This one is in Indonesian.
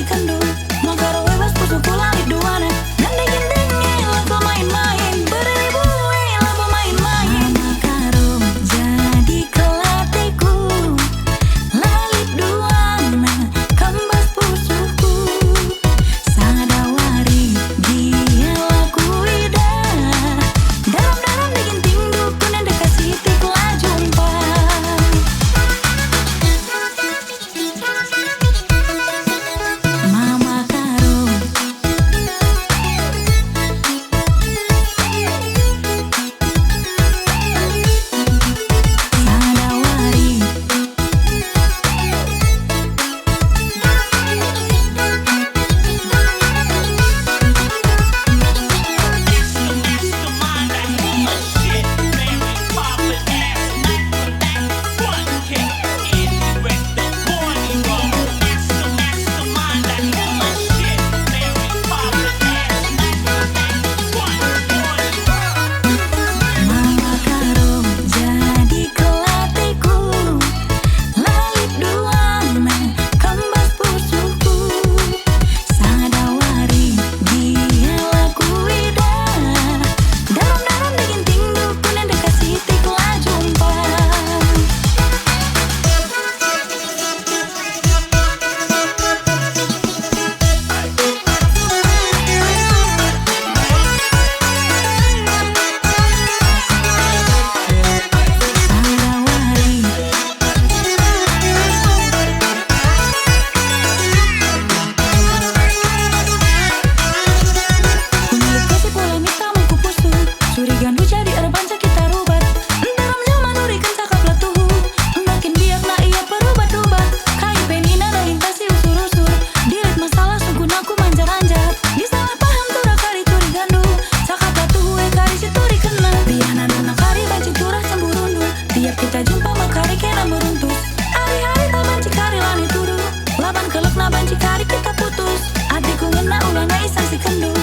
si kendu. Mangkaro bebas pusuku langit duana. Nandi gendengnya lagu main-main. Beribu lagu main-main. Mama karo jadi kelatiku. Lalit duana kembas pusuku. Sadawari dia laku ida. Dalam-dalam bikin tindu kunen dekat sitik lah jumpa. Mama karo sadawari Mama karo jadi kelatiku. Lalit duana kembas pusuku. Sadawari dia laku ida. Dalam-dalam bikin tindu kunen dekat sitik lah jumpa. Sadawari Kunyit kasih polemik kamu kupusu. Curigan lu jadi erban kita rubat. Dalam zaman urikan cakap letuhu. Makin biak na iya perubat-ubat. Kai penina lain kasih usur-usur. Dirit masalah sungguh aku manjar-anjar. Disalah paham turah kari curigan du. Cakap letuhu kari si turi kena. Bianan anak kari banci turah cemburundu. Tiap kita jumpa makari kena meruntus. Hari-hari tak banci kari lani tuduh. Laban kelek na banci kari kita putus. Adikku ngena ulang na isang si kendu.